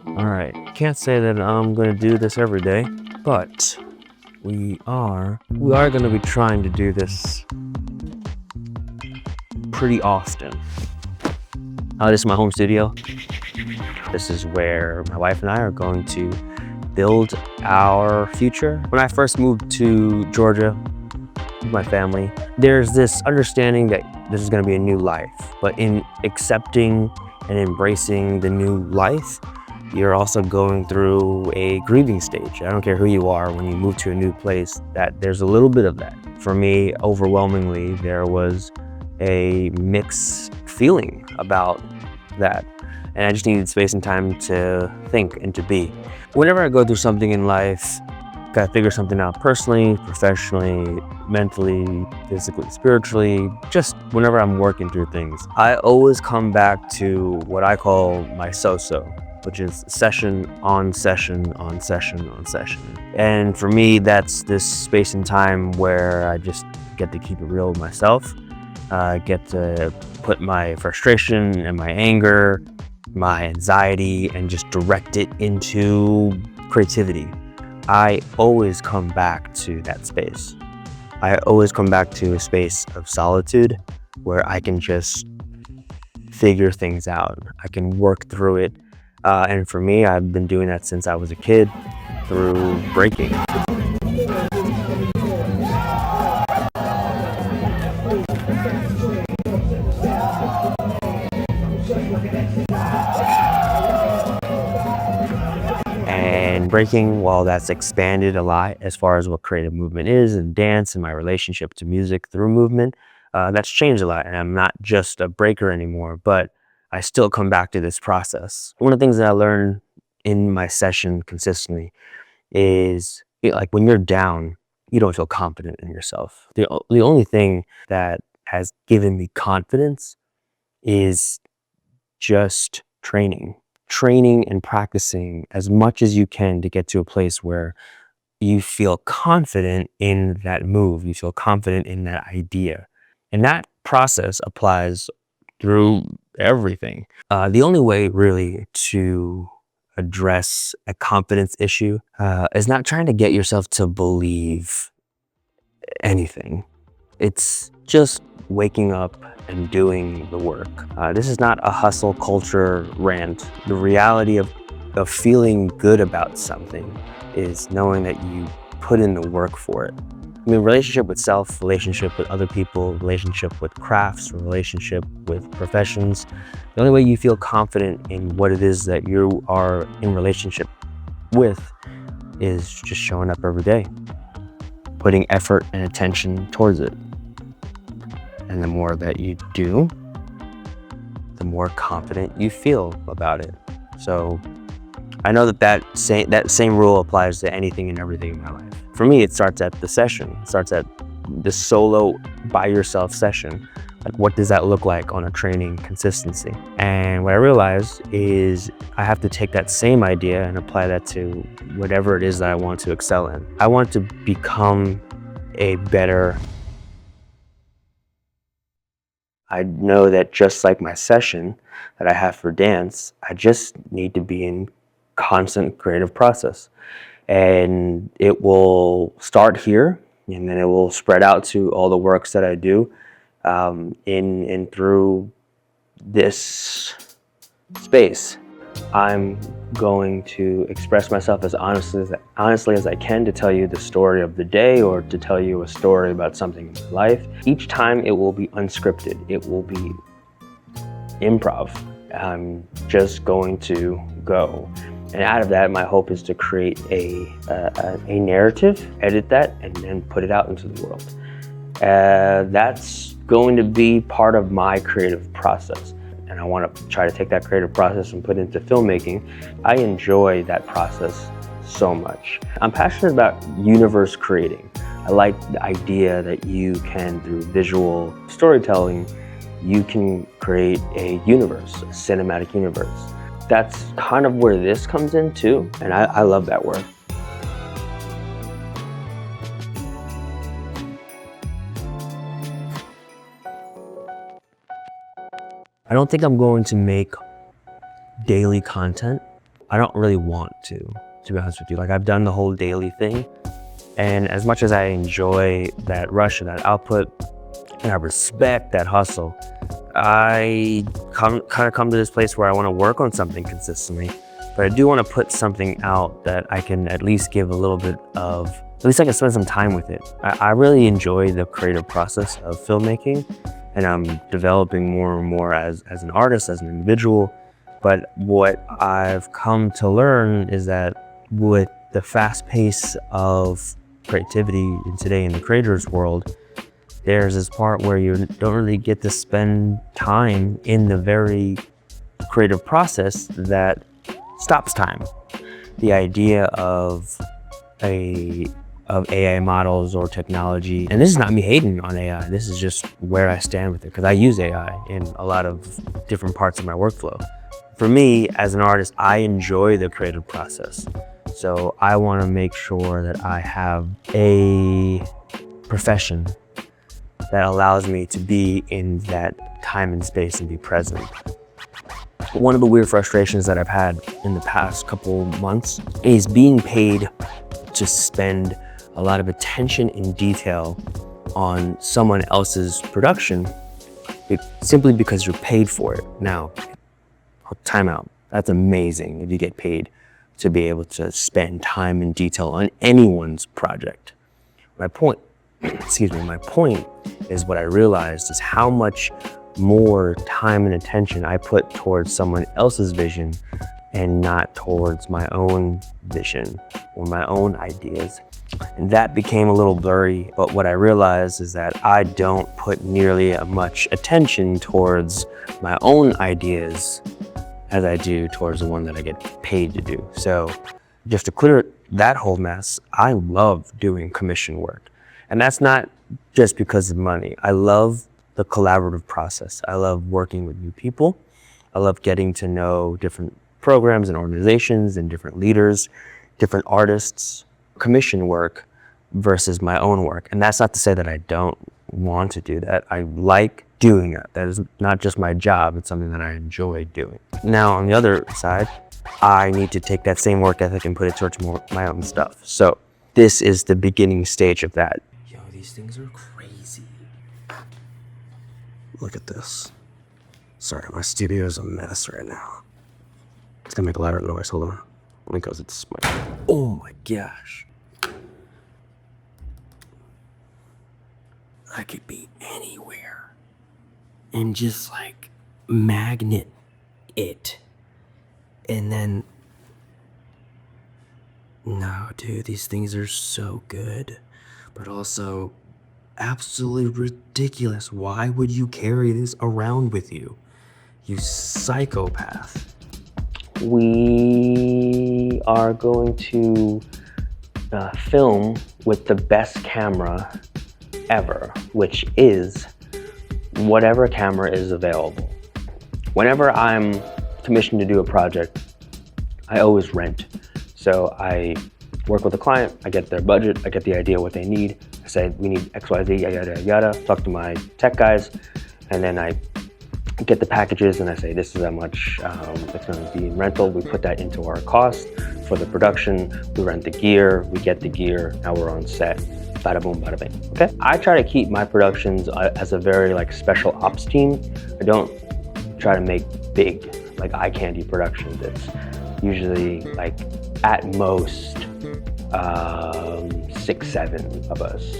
All right, can't say that I'm gonna do this every day, but we are gonna be trying to do this pretty often. This is my home studio. This is where my wife and I are going to build our future. When I first moved to Georgia with my family, there's this understanding that this is gonna be a new life, but in accepting and embracing the new life, you're also going through a grieving stage. I don't care who you are, when you move to a new place, that there's a little bit of that. For me, overwhelmingly, there was a mixed feeling about that. And I just needed space and time to think and to be. Whenever I go through something in life, gotta figure something out personally, professionally, mentally, physically, spiritually, just whenever I'm working through things, I always come back to what I call my so-so, which is session on session on session on session. And for me, that's this space and time where I just get to keep it real with myself, get to put my frustration and my anger, my anxiety, and just direct it into creativity. I always come back to that space. I always come back to a space of solitude where I can just figure things out. I can work through it. And for me, I've been doing that since I was a kid through breaking. And breaking, while that's expanded a lot as far as what creative movement is and dance and my relationship to music through movement, that's changed a lot. And I'm not just a breaker anymore, but I still come back to this process. One of the things that I learned in my session consistently is, like, when you're down, you don't feel confident in yourself. The only thing that has given me confidence is just training and practicing as much as you can to get to a place where you feel confident in that move, you feel confident in that idea. And that process applies through everything. The only way really to address a confidence issue is not trying to get yourself to believe anything. It's just waking up and doing the work. This is not a hustle culture rant. The reality of feeling good about something is knowing that you put in the work for it. I mean, relationship with self, relationship with other people, relationship with crafts, relationship with professions. The only way you feel confident in what it is that you are in relationship with is just showing up every day, putting effort and attention towards it. And the more that you do, the more confident you feel about it. So I know that same rule applies to anything and everything in my life. For me, it starts at the session. It starts at the solo by yourself session. Like, what does that look like on a training consistency? And what I realized is I have to take that same idea and apply that to whatever it is that I want to excel in. I want to become a better. I know that just like my session that I have for dance, I just need to be in constant creative process. And it will start here, and then it will spread out to all the works that I do in through this space. I'm going to express myself as honestly as I can to tell you the story of the day or to tell you a story about something in my life. Each time it will be unscripted. It will be improv. I'm just going to go. And out of that, my hope is to create a narrative, edit that, and then put it out into the world. That's going to be part of my creative process. And I want to try to take that creative process and put it into filmmaking. I enjoy that process so much. I'm passionate about universe creating. I like the idea that you can, through visual storytelling, you can create a universe, a cinematic universe. That's kind of where this comes in too, and I love that word. I don't think I'm going to make daily content. I don't really want to be honest with you. Like, I've done the whole daily thing, and as much as I enjoy that rush of that output, and I respect that hustle, I kind of come to this place where I want to work on something consistently, but I do want to put something out that I can at least give a little bit of, at least I can spend some time with it. I really enjoy the creative process of filmmaking, and I'm developing more and more as an artist, as an individual. But what I've come to learn is that with the fast pace of creativity today in the creators world, there's this part where you don't really get to spend time in the very creative process that stops time. The idea of AI models or technology, and this is not me hating on AI, this is just where I stand with it, because I use AI in a lot of different parts of my workflow. For me, as an artist, I enjoy the creative process. So I want to make sure that I have a profession that allows me to be in that time and space and be present. One of the weird frustrations that I've had in the past couple months is being paid to spend a lot of attention and detail on someone else's production simply because you're paid for it. Now, time out. That's amazing if you get paid to be able to spend time and detail on anyone's project. My point is, what I realized is how much more time and attention I put towards someone else's vision and not towards my own vision or my own ideas. And that became a little blurry, but what I realized is that I don't put nearly as much attention towards my own ideas as I do towards the one that I get paid to do. So just to clear that whole mess, I love doing commission work. And that's not just because of money. I love the collaborative process. I love working with new people. I love getting to know different programs and organizations and different leaders, different artists, commission work versus my own work. And that's not to say that I don't want to do that. I like doing it. That is not just my job, it's something that I enjoy doing. Now, on the other side, I need to take that same work ethic and put it towards my own stuff. So this is the beginning stage of that. Yo, these things are crazy. Look at this. Sorry, my studio is a mess right now. It's gonna make a louder noise. Hold on. Because it's my... Oh my gosh. I could be anywhere and just like magnet it. And then, no, dude, these things are so good, but also absolutely ridiculous. Why would you carry this around with you? You psychopath. We are going to film with the best camera ever, which is whatever camera is available. Whenever I'm commissioned to do a project, I always rent. So I work with a client, I get their budget, I get the idea what they need. I say, we need XYZ, yada, yada, yada. Talk to my tech guys, and then I get the packages and I say, this is how much it's going to be in rental. We put that into our cost for the production. We rent the gear, we get the gear, now we're on set. Bada boom, bada bing. Okay. I try to keep my productions as a very special ops team. I don't try to make big eye candy productions. It's usually at most 6, 7 of us,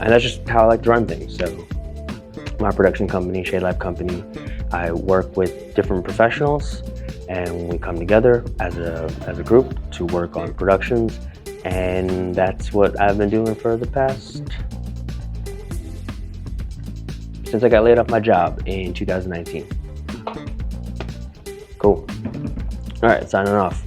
and that's just how I like to run things. So my production company, Shade Life Company, I work with different professionals, and we come together as a group to work on productions. And that's what I've been doing for the past, since I got laid off my job in 2019. Cool. All right, signing off.